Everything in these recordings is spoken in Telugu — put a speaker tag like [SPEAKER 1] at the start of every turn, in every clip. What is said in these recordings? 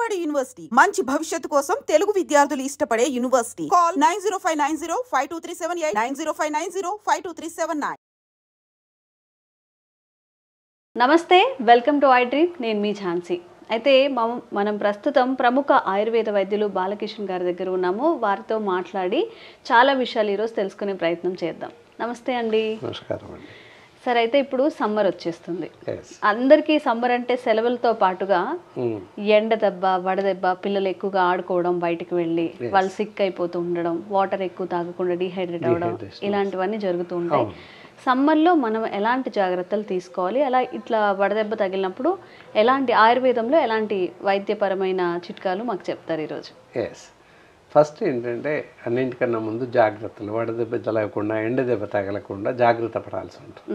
[SPEAKER 1] విజయవాడ యూనివర్సిటీ మంచి భవిష్యత్తు కోసం తెలుగు విద్యార్థులు ఇష్టపడే యూనివర్సిటీ. కాల్ 9059052378 9059052379.
[SPEAKER 2] నమస్తే, వెల్కమ్ టు ఐ డ్రీమ్. నేను మీ ఝాన్సీ. అయితే మనం ప్రస్తుతం ప్రముఖ ఆయుర్వేద వైద్యులు బాలకిషన్ గారి దగ్గర ఉన్నాము. వారితో మాట్లాడి చాలా విషయాలు ఈరోజు తెలుసుకునే ప్రయత్నం చేద్దాం. నమస్తే అండి.
[SPEAKER 3] నమస్కారం అండి.
[SPEAKER 2] సరే, అయితే ఇప్పుడు సమ్మర్ వచ్చేస్తుంది. అందరికీ సమ్మర్ అంటే సెలవులతో పాటుగా ఎండ దెబ్బ, వడదెబ్బ, పిల్లలు ఎక్కువగా ఆడుకోవడం, బయటకు వెళ్ళి వాళ్ళు సిక్ అయిపోతూ ఉండడం, వాటర్ ఎక్కువ తాగకుండా డీహైడ్రేట్ అవ్వడం, ఇలాంటివన్నీ జరుగుతూ ఉంటాయి. సమ్మర్లో మనం ఎలాంటి జాగ్రత్తలు తీసుకోవాలి, అలా ఇట్లా వడదెబ్బ తగిలినప్పుడు ఎలాంటి ఆయుర్వేదంలో ఎలాంటి వైద్యపరమైన చిట్కాలు మాకు చెప్తారు ఈరోజు?
[SPEAKER 3] ఫస్ట్ ఏంటంటే అన్నింటికన్నా ముందు జాగ్రత్తలు, వడదెబ్బ తగలకుండా, ఎండ దెబ్బ తగలకుండా జాగ్రత్త పడాల్సి ఉంటుంది.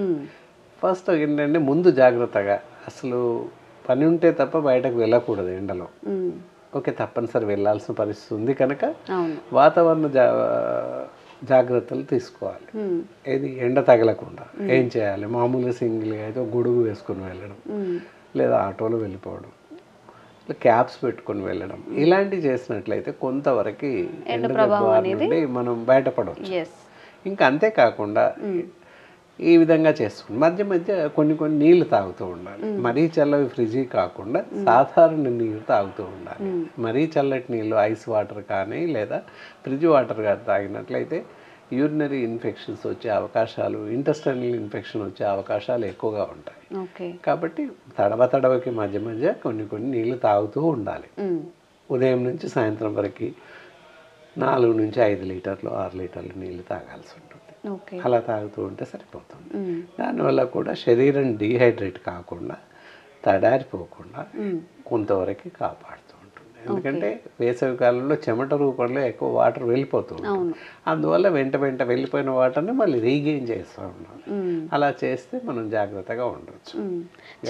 [SPEAKER 3] ఫస్ట్ ఏంటంటే ముందు జాగ్రత్తగా, అసలు పని ఉంటే తప్ప బయటకు వెళ్ళకూడదు ఎండలో. ఓకే, తప్పనిసరి వెళ్ళాల్సిన పరిస్థితి ఉంది కనుక వాతావరణ జాగ్రత్తలు తీసుకోవాలి. ఏది ఎండ తగలకుండా ఏం చేయాలి? మామూలుగా సింగిల్గా అయితే గొడుగు వేసుకొని వెళ్ళడం, లేదా ఆటోలో వెళ్ళిపోవడం, క్యాప్స్ పెట్టుకొని వెళ్ళడం, ఇలాంటివి చేసినట్లయితే కొంతవరకు ఎండ ప్రభావం నుండి మనం బయటపడవచ్చు. ఇంకా అంతేకాకుండా ఈ విధంగా చేసుకుని మధ్య మధ్య కొన్ని నీళ్లు తాగుతూ ఉండాలి. మరీ చల్లవి ఫ్రిడ్జి కాకుండా సాధారణ నీళ్ళు తాగుతూ ఉండాలి. మరీ చల్లటి నీళ్ళు ఐస్ వాటర్ కానీ లేదా ఫ్రిడ్జ్ వాటర్ కానీ తాగినట్లయితే యూరినరీ ఇన్ఫెక్షన్స్ వచ్చే అవకాశాలు, ఇంటెస్టైనల్ ఇన్ఫెక్షన్ వచ్చే అవకాశాలు ఎక్కువగా ఉంటాయి. కాబట్టి తడవకి మధ్య మధ్య కొన్ని నీళ్లు తాగుతూ ఉండాలి. ఉదయం నుంచి సాయంత్రం వరకు 4 నుంచి 5 లీటర్లు 6 లీటర్లు నీళ్లు తాగాల్సి ఉంటుంది. అలా తాగుతూ ఉంటే సరిపోతుంది. దానివల్ల కూడా శరీరం డీహైడ్రేట్ కాకుండా, తడారిపోకుండా కొంతవరకు కాపాడుతుంది. ఎందుకంటే వేసవి కాలంలో చెమట రూపంలో ఎక్కువ వాటర్ వెళ్ళిపోతూ ఉంటుంది. అందువల్ల వెంట వెళ్ళిపోయిన వాటర్ని మళ్ళీ రీగెయిన్ చేస్తూ ఉన్నాం. అలా చేస్తే మనం జాగ్రత్తగా ఉండొచ్చు.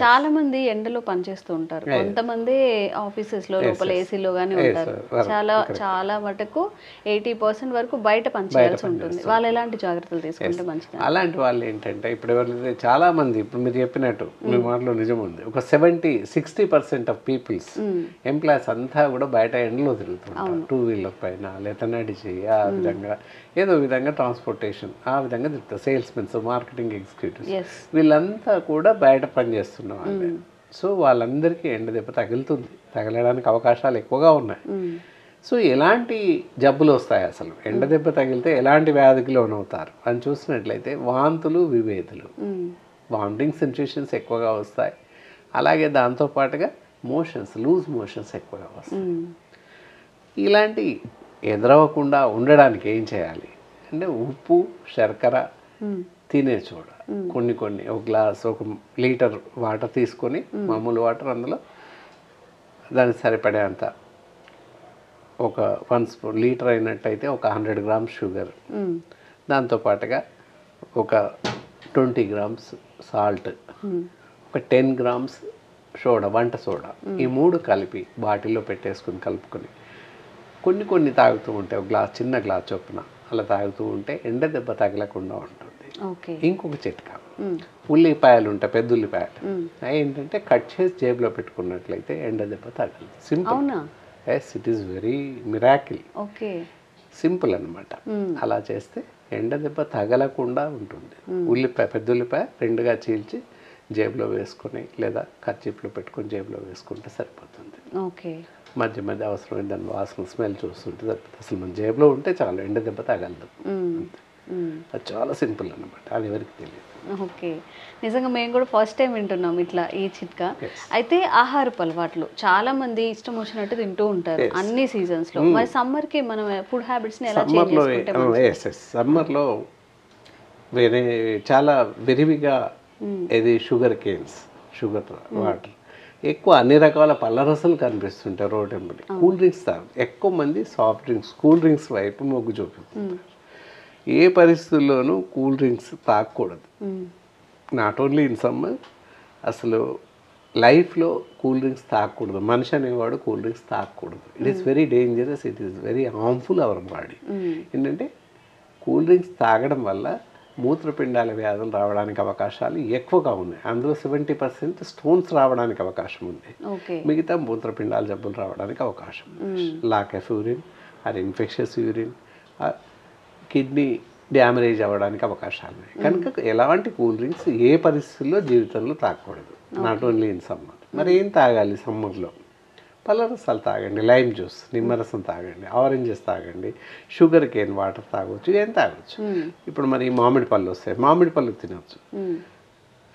[SPEAKER 2] చాలా మంది ఎండలో పనిచేస్తూ ఉంటారు. కొంతమంది ఆఫీసెస్ లో లోపల ఏసీలో గానీ ఉంటారు. చాలా మటుకు 80% వరకు బయట పనిచేయాల్సి ఉంటుంది. వాళ్ళు ఎలాంటి జాగ్రత్తలు తీసుకుంటే మంచిది?
[SPEAKER 3] అలాంటి వాళ్ళు ఏంటంటే ఇప్పుడు ఎవరైతే చాలా మంది, ఇప్పుడు మీరు చెప్పినట్టు మీ మాటలో నిజం ఉంది, ఒక 60% ఆఫ్ పీపుల్స్ ఎంప్లాయీస్ అంతా కూడా బయట ఎండలో తిరుగుతుంటారు. 2 వీలర్ పైన లేదా నడిచి ఆ విధంగా ఏదో విధంగా ట్రాన్స్పోర్టేషన్ ఆ విధంగా తిరుగుతారు. సేల్స్ మెన్స్, మార్కెటింగ్ ఎగ్జిక్యూటివ్స్, వీళ్ళంతా కూడా బయట పనిచేస్తున్న వాళ్ళే. సో వాళ్ళందరికీ ఎండ దెబ్బ తగలడానికి అవకాశాలు ఎక్కువగా ఉన్నాయి. సో ఎలాంటి జబ్బులు వస్తాయి, అసలు ఎండ దెబ్బ తగిలితే ఎలాంటి వ్యాధికి లోనవుతారు అని చూసినట్లయితే వాంతులు, విభేదులు, వామిటింగ్ సెన్సేషన్స్ ఎక్కువగా వస్తాయి. అలాగే దాంతోపాటుగా లూజ్ మోషన్స్ ఎక్కువగా వస్తాయి. ఇలాంటి ఎదురవ్వకుండా ఉండడానికి ఏం చేయాలి అంటే ఉప్పు, శర్కర తినే చూడ కొన్ని ఒక గ్లాస్, 1 లీటర్ వాటర్ తీసుకొని, మామూలు వాటర్, అందులో దానికి సరిపడేంత ఒక 1 స్పూన్, లీటర్ అయినట్టయితే ఒక 100 గ్రామ్స్ షుగర్, దాంతోపాటుగా ఒక 20 గ్రామ్స్ సాల్ట్, ఒక 10 గ్రామ్స్ వంట సోడా, ఈ 3 కలిపి బాటిల్లో పెట్టేసుకుని కలుపుకొని కొన్ని తాగుతూ ఉంటే, ఒక చిన్న గ్లాస్ చొప్పున అలా తాగుతూ ఉంటే ఎండ దెబ్బ తగలకుండా ఉంటుంది. ఇంకొక చిట్కా, ఉల్లిపాయలు ఉంటాయి, పెద్ద ఉల్లిపాయలు, ఏంటంటే కట్ చేసి జేబులో పెట్టుకున్నట్లయితే ఎండ దెబ్బ తగలదు. Simple. It is very miracle. Simple అనమాట. అలా చేస్తే ఎండ దెబ్బ తగలకుండా ఉంటుంది. పెద్ద ఉల్లిపాయ 2గా చీల్చి జేబులో వేసుకొని లేదా కర్చీప్లో పెట్టుకొని జేబులో వేసుకుంటే సరిపోతుంది. మధ్య మధ్య అవసరమైన దాని వాసన, స్మెల్ చూస్తుంటే సరిపోతుంది. అసలు మన జేబులో ఉంటే చాలు, ఎండ దెబ్బ తగలదు. అది చాలా సింపుల్ అనమాట, అది ఎవరికి తెలియదు.
[SPEAKER 2] నిజంగా మేము కూడా ఫస్ట్ టైం వింటున్నాం ఇట్లా ఈ చిట్కా. అయితే ఆహారపు అలవాట్లు చాలా మంది ఇష్టం వచ్చినట్టు తింటూ ఉంటారు అన్ని సీజన్స్ లో. మరి సమ్మర్ కి మనం ఫుడ్ హ్యాబిట్స్ ని ఎలా చేంజ్ చేసుకుంటే?
[SPEAKER 3] సమ్మర్లో వేరే చాలా విరివిగా ఇది షుగర్ కేన్స్, షుగర్ వాటర్, ఎక్కువ అన్ని రకాల పళ్ళ రసాలు కనిపిస్తుంటాయి రోడ్ వెంబడి. కూల్ డ్రింక్స్ ఎక్కువ మంది సాఫ్ట్ డ్రింక్స్, కూల్ డ్రింక్స్ వైపు మొగ్గు చూపిస్తుంటారు. ఏ పరిస్థితుల్లోనూ కూల్ డ్రింక్స్ తాగకూడదు. నాట్ ఓన్లీ ఇన్ సమ్మర్, అసలు లైఫ్లో కూల్ డ్రింక్స్ తాగకూడదు. మనిషి అనేవాడు కూల్ డ్రింక్స్ తాగకూడదు. It is very dangerous, it is very harmful our body. ఏంటంటే కూల్ డ్రింక్స్ తాగడం వల్ల మూత్రపిండాల వ్యాధులు రావడానికి అవకాశాలు ఎక్కువగా ఉన్నాయి. అందులో 70% స్టోన్స్ రావడానికి అవకాశం ఉంది. మిగతా మూత్రపిండాల జబ్బులు రావడానికి అవకాశం ఉంది. లాక్ ఆఫ్ యూరిన్, అది ఇన్ఫెక్షస్ యూరిన్, కిడ్నీ డ్యామేజ్ అవ్వడానికి అవకాశాలు ఉన్నాయి. కనుక ఎలాంటి కూల్ డ్రింక్స్ ఏ పరిస్థితుల్లో జీవితంలో తాగకూడదు. Not only in summer. మరి ఏం తాగాలి సమ్మర్లో? పళ్ళ రసాలు తాగండి, లైమ్ జ్యూస్, నిమ్మరసం తాగండి, ఆరెంజెస్ తాగండి, షుగర్ కేన్ వాటర్ తాగొచ్చు, ఏం తాగొచ్చు. ఇప్పుడు మరి మామిడి పళ్ళు వస్తాయి, మామిడి పళ్ళు తినవచ్చు.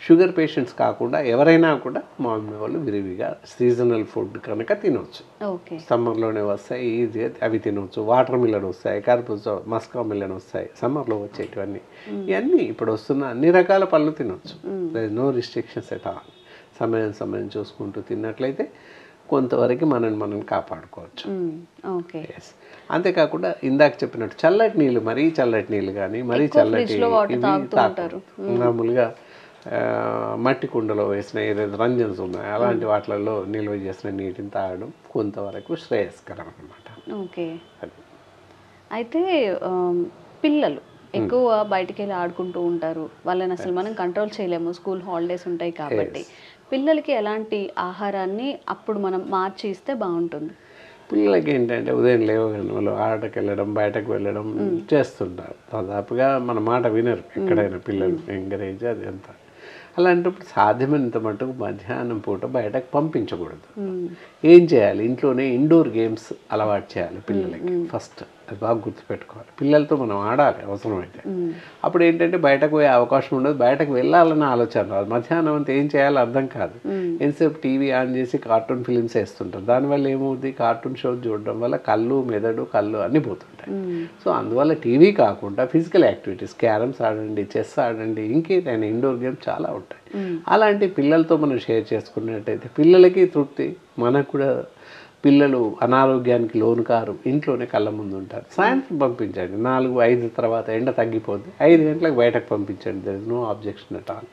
[SPEAKER 3] షుగర్ పేషెంట్స్ కాకుండా ఎవరైనా కూడా మామిడి పళ్ళు విరివిగా సీజనల్ ఫుడ్ కనుక తినవచ్చు. సమ్మర్లోనే వస్తాయి, ఈజీగా అవి తినవచ్చు. వాటర్ మిలన్ వస్తాయి, కర్బూజా, మస్కా మిలన్ వస్తాయి, సమ్మర్లో వచ్చేటివన్నీ. ఇవన్నీ ఇప్పుడు వస్తున్న అన్ని రకాల పళ్ళు తినవచ్చు. No restrictions at all. సమయం చూసుకుంటూ తిన్నట్లయితే కొంతవరకు మనం కాపాడుకోవచ్చు. అంతేకాకుండా ఇందాక చెప్పినట్టు చల్లటి నీళ్ళు, మరీ చల్లటి నీళ్ళు కానీ మరీ చల్లటి తాగుతారు. మామూలుగా మట్టి కుండలో వేసిన ఏదైతే రంజన్స్ ఉన్నాయో అలాంటి వాటిలలో నిల్వ చేసిన నీటిని తాగడం కొంతవరకు శ్రేయస్కరం అన్నమాట.
[SPEAKER 2] ఓకే. అయితే పిల్లలు ఎక్కువ బయటికి వెళ్ళి ఆడుకుంటూ ఉంటారు, వాళ్ళని అసలు మనం కంట్రోల్ చేయలేము, స్కూల్ హాలిడేస్ ఉంటాయి కాబట్టి. పిల్లలకి ఎలాంటి ఆహారాన్ని అప్పుడు మనం మార్చి ఇస్తే బాగుంటుంది?
[SPEAKER 3] పిల్లలకి ఏంటంటే ఉదయం లేవగానే వాళ్ళు ఆటకు వెళ్ళడం, బయటకు వెళ్ళడం చేస్తుంటారు. దాదాపుగా మన మాట వినరు ఎక్కడైనా పిల్లలు, ఎంకరేజ్ అది అంతా. అలాంటప్పుడు సాధ్యమైనంత మటుకు మధ్యాహ్నం పూట బయటకు పంపించకూడదు. ఏం చేయాలి? ఇంట్లోనే ఇండోర్ గేమ్స్ అలవాటు చేయాలి పిల్లలకి. ఫస్ట్ అది బాగా గుర్తుపెట్టుకోవాలి. పిల్లలతో మనం ఆడాలి అవసరమైతే. అప్పుడు ఏంటంటే బయటకు పోయే అవకాశం ఉండదు, బయటకు వెళ్ళాలన్న ఆలోచన రాదు. మధ్యాహ్నం అంతా ఏం చేయాలో అర్థం కాదు. ఎంతసేపు టీవీ ఆన్ చేసి కార్టూన్ ఫిలిమ్స్ వేస్తుంటారు. దానివల్ల ఏమవుతుంది? కార్టూన్ షో చూడడం వల్ల కళ్ళు, మెదడు, కళ్ళు అన్నీ పోతుంటాయి. సో అందువల్ల టీవీ కాకుండా ఫిజికల్ యాక్టివిటీస్, క్యారమ్స్ ఆడండి, చెస్ ఆడండి, ఇంకేదైనా ఇండోర్ గేమ్స్ చాలా ఉంటాయి. అలాంటి పిల్లలతో మనం షేర్ చేసుకున్నట్టయితే పిల్లలకి తృప్తి, మనకు కూడా పిల్లలు అనారోగ్యానికి లోను కారు, ఇంట్లోనే కళ్ళ ముందు ఉంటారు. సాయంత్రం పంపించండి, 4-5 తర్వాత ఎండ తగ్గిపోద్ది, 5 గంటలకు బయటకు పంపించండి. There is no objection at all.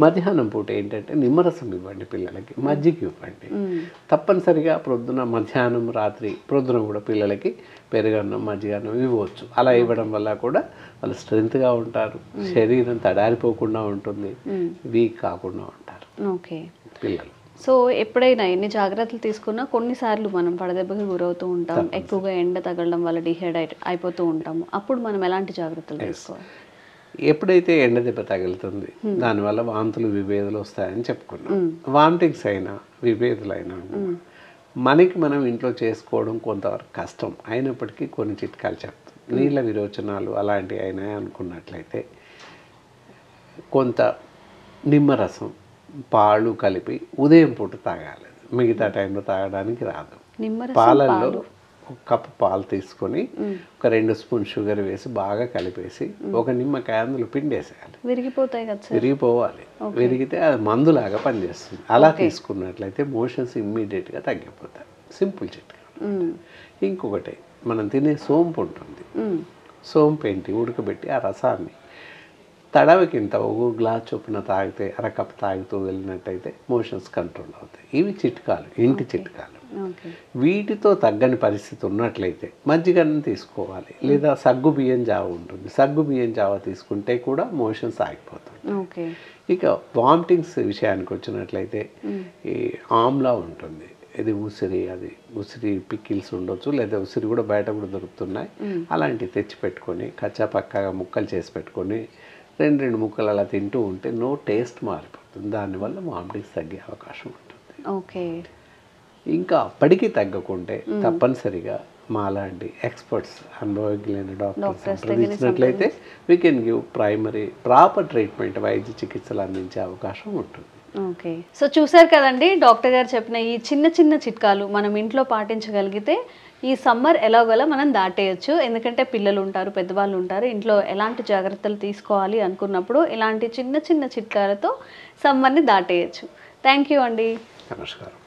[SPEAKER 3] మధ్యాహ్నం పూట ఏంటంటే నిమ్మరసం ఇవ్వండి పిల్లలకి, మజ్జిగ ఇవ్వండి. తప్పనిసరిగా ప్రొద్దున, మధ్యాహ్నం, రాత్రి, ప్రొద్దున కూడా పిల్లలకి పెరుగన్నం, మజ్జిగన్నం ఇవ్వచ్చు. అలా ఇవ్వడం వల్ల కూడా వాళ్ళు స్ట్రెంత్గా ఉంటారు, శరీరం తడారిపోకుండా ఉంటుంది, వీక్ కాకుండా ఉంటారు పిల్లలు.
[SPEAKER 2] సో ఎప్పుడైనా ఎన్ని జాగ్రత్తలు తీసుకున్నా కొన్నిసార్లు మనం వడదెబ్బకి గురవుతూ ఉంటాం, ఎక్కువగా ఎండ తగలడం వల్ల డిహైడ్రేట్ అయిపోతూ ఉంటాము. అప్పుడు మనం ఎలాంటి జాగ్రత్తలు తీసుకోవాలి?
[SPEAKER 3] ఎప్పుడైతే ఎండ దెబ్బ తగులుతుంది దానివల్ల వాంతులు, విభేదాలు వస్తాయని చెప్పుకున్నాం. వామిటింగ్స్ అయినా విభేదాలైనా మనకి మనం ఇంట్లో చేసుకోవడం కొంతవరకు కష్టం అయినప్పటికీ కొన్ని చిట్కాలు చెప్తాం. నీళ్ళ విరోచనాలు అలాంటివి అయినాయి అనుకున్నట్లయితే కొంత నిమ్మరసం, పాలు కలిపి ఉదయం పూట తాగాలి. మిగతా టైంలో తాగడానికి రాదు. పాలల్లో 1 కప్పు పాలు తీసుకొని 2 స్పూన్ షుగర్ వేసి బాగా కలిపేసి 1 నిమ్మకాయ అందులో పిండేసేయాలి.
[SPEAKER 2] విరిగిపోతాయి కదా?
[SPEAKER 3] విరిగిపోవాలి. విరిగితే అది మందులాగా పనిచేస్తుంది. అలా తీసుకున్నట్లయితే మోషన్స్ ఇమ్మీడియట్గా తగ్గిపోతాయి. సింపుల్ చిట్కా. ఇంకొకటి, మనం తినే సోంపు ఉంటుంది. సోంపు ఏంటి? ఉడకబెట్టి ఆ రసాన్ని తడవకింత 1 గ్లాస్ చొప్పున తాగితే, 1/2 కప్ తాగుతూ వెళ్ళినట్టయితే మోషన్స్ కంట్రోల్ అవుతాయి. ఇవి చిట్కాలు, ఇంటి చిట్కాలు. వీటితో తగ్గని పరిస్థితి ఉన్నట్లయితే మజ్జిగన్నం తీసుకోవాలి, లేదా సగ్గు బియ్యం జావ ఉంటుంది, సగ్గు బియ్యం జావ తీసుకుంటే కూడా మోషన్స్ ఆగిపోతుంది. ఇక వామిటింగ్స్ విషయానికి వచ్చినట్లయితే ఈ ఆమ్లా ఉంటుంది, ఇది ఉసిరి, అది ఉసిరి పికిల్స్ ఉండొచ్చు, లేదా ఉసిరి కూడా బయట కూడా దొరుకుతున్నాయి. అలాంటివి తెచ్చి పెట్టుకొని కచ్చా పక్కగా ముక్కలు చేసి పెట్టుకొని 2 ముక్కలు అలా తింటూ ఉంటే టేస్ట్ మారిపోతుంది. దానివల్ల వామిటింగ్స్ తగ్గే అవకాశం ఉంటుంది. ఇంకా అప్పటికీ తగ్గకుంటే తప్పనిసరిగా మాలాంటి ఎక్స్పర్ట్స్, అనుభవజ్ఞులైన డాక్టర్స్ సంప్రదించినట్లయితే we can give proper treatment, వైద్య చికిత్సలు అందించే అవకాశం ఉంటుంది.
[SPEAKER 2] సో చూసారు కదండి, డాక్టర్ గారు చెప్పిన ఈ చిన్న చిన్న చిట్కాలు మనం ఇంట్లో పాటించగలిగితే ఈ సమ్మర్ ఎలాగోలా మనం దాటేయచ్చు. ఎందుకంటే పిల్లలు ఉంటారు, పెద్దవాళ్ళు ఉంటారు, ఇంట్లో ఎలాంటి జాగ్రత్తలు తీసుకోవాలి అనుకున్నప్పుడు ఇలాంటి చిన్న చిన్న చిట్కాలతో సమ్మర్ని దాటేయచ్చు. థ్యాంక్ యూ అండి.
[SPEAKER 3] నమస్కారం.